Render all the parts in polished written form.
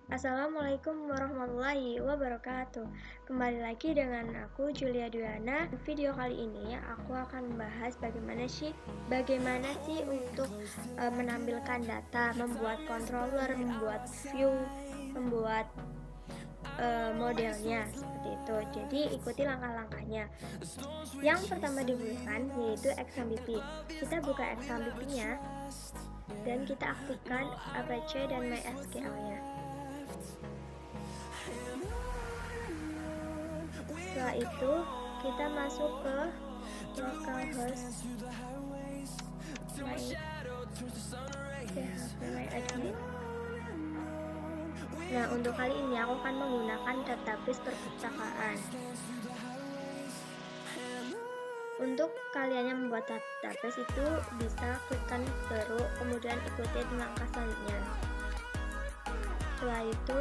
Assalamualaikum warahmatullahi wabarakatuh. Kembali lagi dengan aku Julia Duana. Video kali ini aku akan membahas bagaimana sih untuk menampilkan data, membuat controller, membuat view, membuat modelnya seperti itu. Jadi ikuti langkah-langkahnya. Yang pertama dibutuhkan yaitu XMPP. Kita buka XMPP-nya dan kita aktifkan Apache dan MySQL-nya. Setelah itu kita masuk ke localhost myadmin. Nah, untuk kali ini aku akan menggunakan database perpustakaan. Untuk kalian yang membuat database itu bisa klikkan baru, kemudian ikutin langkah selanjutnya. Setelah itu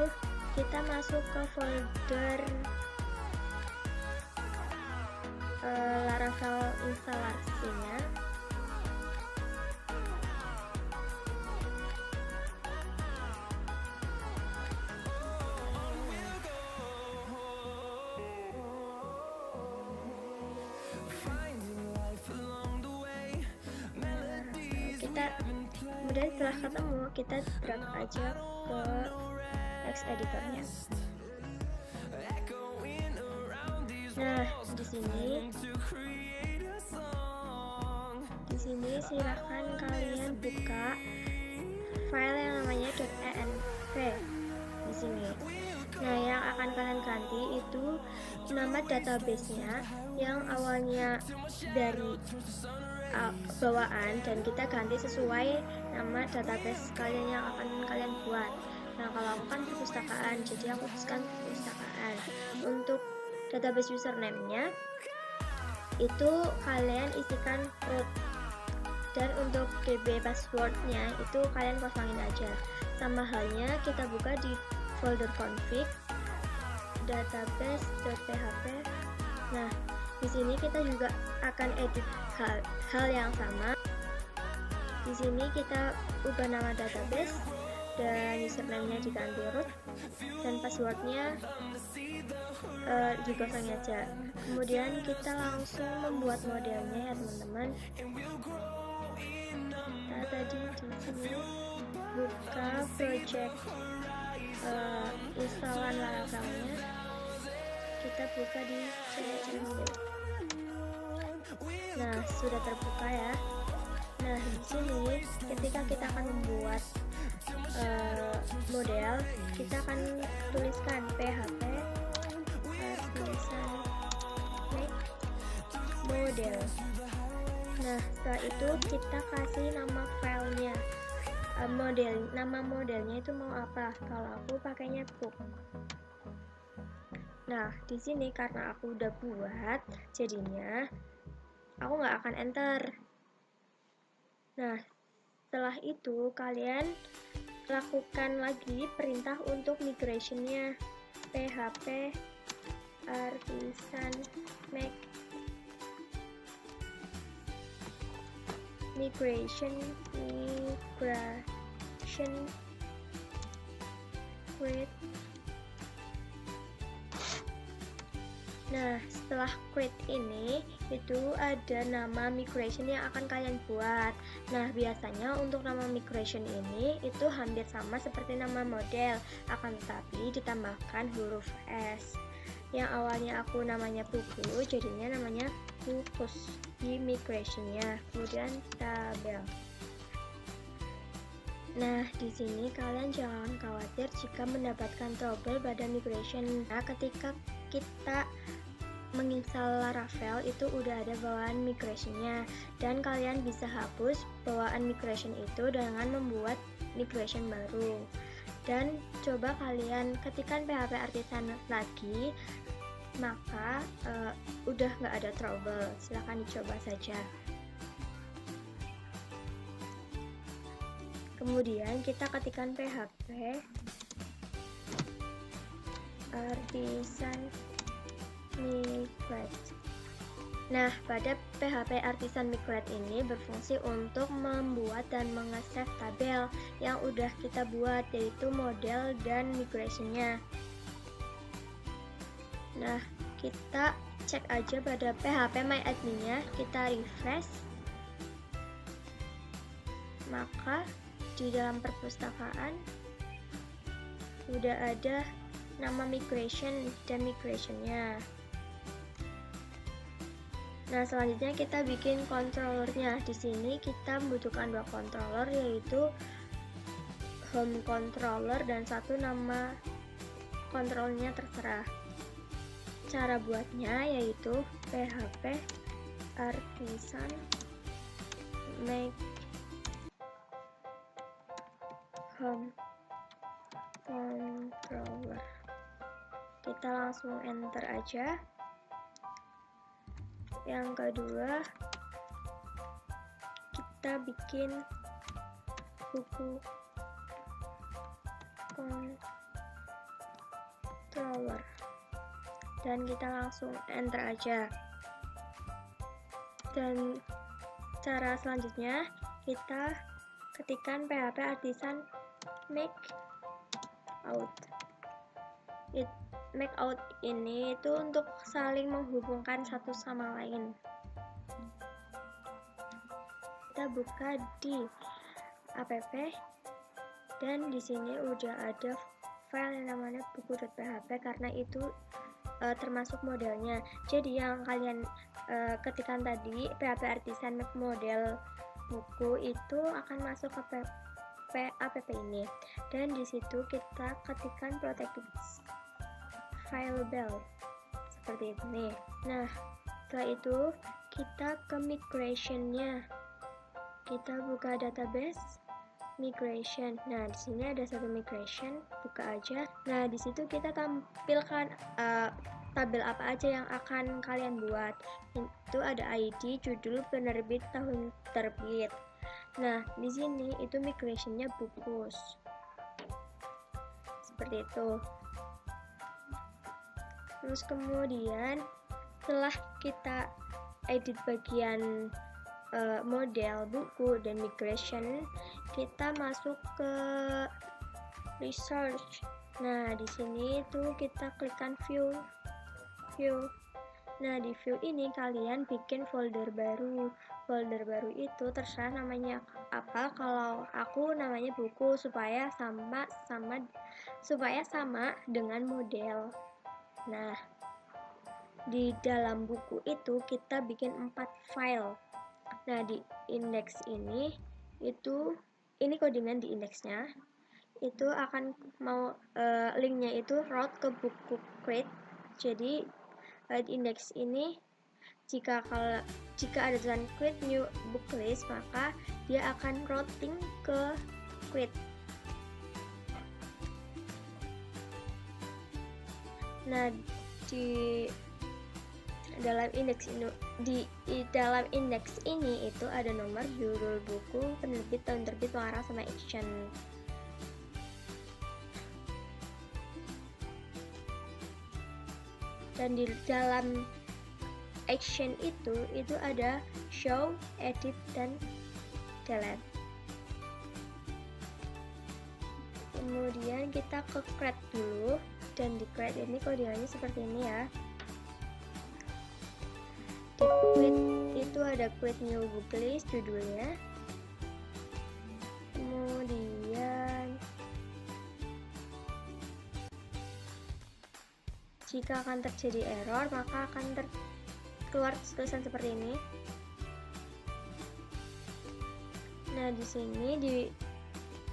kita masuk ke folder Laravel instalasinya. Kemudian setelah ketemu kita drag aja ke text editornya. Nah, di sini silahkan kalian buka file yang namanya .env di sini. Nah, yang akan kalian ganti itu nama database-nya yang awalnya dari bawaan, dan kita ganti sesuai nama database kalian yang akan kalian buat. Nah, kalau aku kan perpustakaan, jadi aku tuliskan perpustakaan. Untuk database username-nya itu kalian isikan root, dan untuk db password-nya itu kalian kosongin aja. Sama halnya kita buka di folder config database.php. Nah, di sini kita juga akan edit hal yang sama. Di sini kita ubah nama database dan username-nya diganti root, dan passwordnya dikosongin aja. Kemudian kita langsung membuat modelnya ya teman-teman. Nah, tadi di sini buka project instalan Laravelnya, kita buka di cmd. Nah, sudah terbuka ya. Nah, di sini ketika kita akan membuat model, kita akan tuliskan php artisan make model. Nah, setelah itu kita kasih nama filenya. Nama modelnya itu mau apa? Kalau aku pakainya book. Nah, di sini karena aku udah buat, jadinya aku nggak akan enter. Nah, setelah itu kalian lakukan lagi perintah untuk migrationnya. php artisan make migration create. Nah, setelah create ini itu ada nama migration yang akan kalian buat. Nah, biasanya untuk nama migration ini itu hampir sama seperti nama model, akan tetapi ditambahkan huruf S. Yang awalnya aku namanya buku, jadinya namanya bukus di migrationnya. Kemudian tabel. Nah, di sini kalian jangan khawatir jika mendapatkan trouble pada migration. Nah, ketika kita menginstal Laravel itu udah ada bawaan migrationnya, dan kalian bisa hapus bawaan migration itu dengan membuat migration baru. Dan coba kalian ketikkan php artisan lagi, maka udah nggak ada trouble. Silahkan dicoba saja. Kemudian kita ketikkan php artisan migrate. Nah, pada PHP Artisan Migrate ini berfungsi untuk membuat dan menge-save tabel yang udah kita buat, yaitu model dan migrationnya. Nah, kita cek aja pada PHP MyAdmin-nya, kita refresh. Maka di dalam perpustakaan udah ada nama migration dan migrationnya. Nah, selanjutnya kita bikin controllernya. Di sini kita membutuhkan 2 controller, yaitu home controller dan satu nama kontrolnya terserah. Cara buatnya yaitu PHP Artisan make home controller. Kita langsung enter aja. Yang kedua, kita bikin buku controller dan kita langsung enter aja. Dan cara selanjutnya kita ketikkan PHP Artisan make out. Make out ini itu untuk saling menghubungkan satu sama lain. Kita buka di app dan di sini udah ada file yang namanya buku.php karena itu termasuk modelnya. Jadi yang kalian ketikkan tadi PHP Artisan make model buku itu akan masuk ke app ini, dan di situ kita ketikkan protected file bell seperti ini. Nah, setelah itu kita ke migrationnya, kita buka database migration. Nah, di sini ada satu migration, buka aja. Nah, di situ kita tampilkan tabel apa aja yang akan kalian buat. Itu ada ID, judul, penerbit, tahun terbit. Nah, di sini itu migrationnya bookus seperti itu. Terus kemudian setelah kita edit bagian model, buku, dan migration, kita masuk ke research. Nah, di sini itu kita klikkan view. Nah, di view ini kalian bikin folder baru. Folder baru itu terserah namanya apa. Kalau aku namanya buku supaya sama dengan model. Nah, di dalam buku itu kita bikin 4 file. Nah, di index ini codingan di indeksnya itu akan mau linknya itu route ke buku create. Jadi di index ini jika ada tulisan create new book list, maka dia akan routing ke create. Nah, di dalam indeks ini itu ada nomor, judul buku, penerbit, tahun terbit, pengarang, sama action. Dan di dalam action itu ada show, edit, dan delete. Kemudian kita ke create dulu, dan di create ini kodiannya seperti ini ya. Di create itu ada create new book list judulnya. Kemudian jika akan terjadi error, maka akan keluar tulisan seperti ini. Nah, di sini di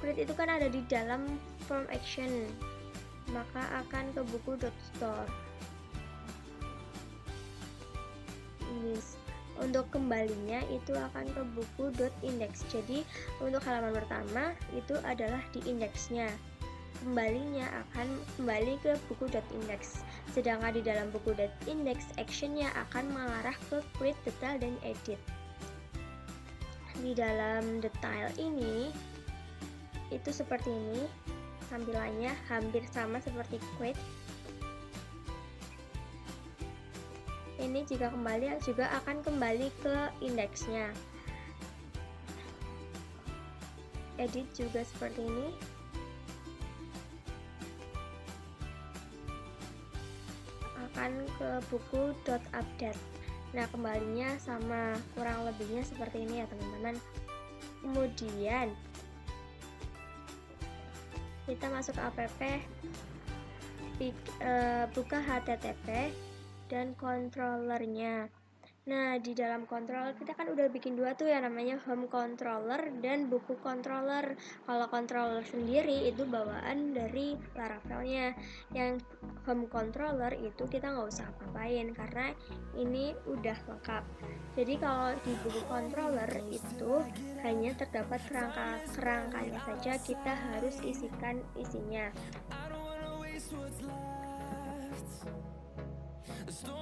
create itu kan ada di dalam form action, maka akan ke buku.store. Untuk kembalinya itu akan ke buku.index. Jadi untuk halaman pertama itu adalah di indeksnya, kembalinya akan kembali ke buku.index. Sedangkan di dalam buku.index actionnya akan mengarah ke create, detail, dan edit. Di dalam detail ini itu seperti ini tampilannya, hampir sama seperti create. ini jika kembali juga akan kembali ke indeksnya. Edit juga seperti ini. Akan ke buku.update. Nah, kembalinya sama, kurang lebihnya seperti ini ya teman-teman. Kemudian kita masuk ke app, buka HTTP dan controllernya. Nah, di dalam controller kita kan udah bikin dua tuh ya, namanya home controller dan buku controller. Kalau controller sendiri itu bawaan dari Laravelnya. Yang home controller itu kita nggak usah apa-apain karena ini udah lengkap. Jadi kalau di buku controller itu hanya terdapat kerangkanya saja, kita harus isikan isinya.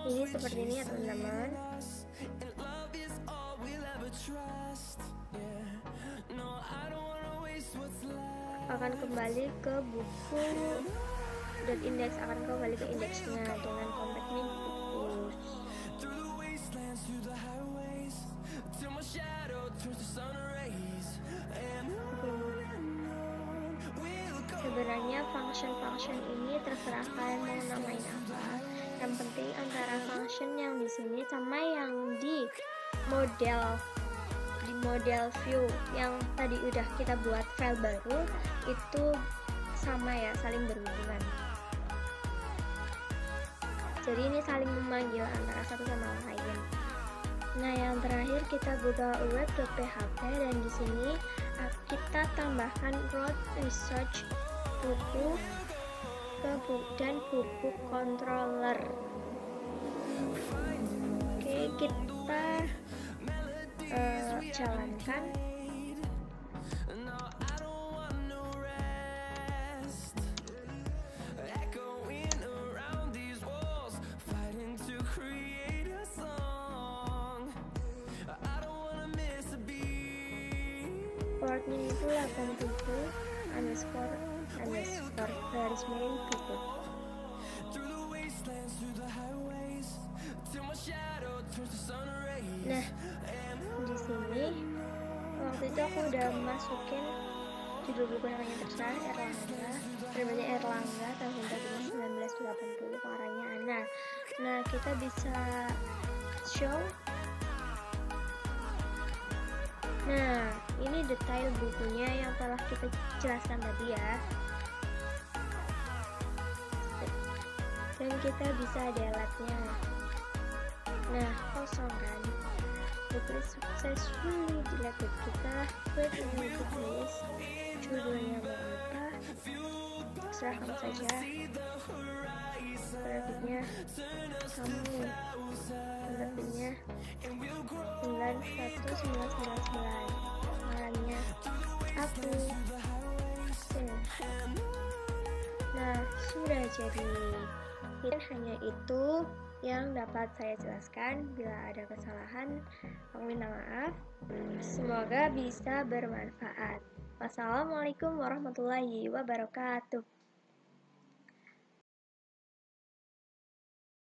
Ini seperti ini ya teman-teman. Akan kembali ke buku dan indeks, akan kembali ke indeksnya dengan compactment books. Sebenarnya function ini terserah kalian mau namain apa. Yang penting antara function yang di sini sama yang di model view yang tadi udah kita buat file baru itu sama ya, saling berhubungan. Jadi ini saling memanggil antara satu sama lain. Nah, yang terakhir kita buka web.php dan di sini kita tambahkan root research buku dan buku controller. Oke, kita jalankan. Portnya itu 87__garis miring buku. Nah, di sini waktu itu aku udah masukin judul buku namanya terserah Erlangga, namanya Erlangga tahun 1980, pengarangnya Ana. Nah, kita bisa show. Nah, ini detail bukunya yang telah kita jelaskan tadi ya. Dan kita bisa delete-nya. Nah, kosong kan. Buku successfully deleted. Kita klik ini tulis judulnya mau apa, terserah kamu saja. Grafiknya kamu, grafiknya 91999, marahnya aku. Nah, sudah jadi. Hanya itu yang dapat saya jelaskan. Bila ada kesalahan, aku minta maaf. Semoga bisa bermanfaat. Wassalamualaikum warahmatullahi wabarakatuh.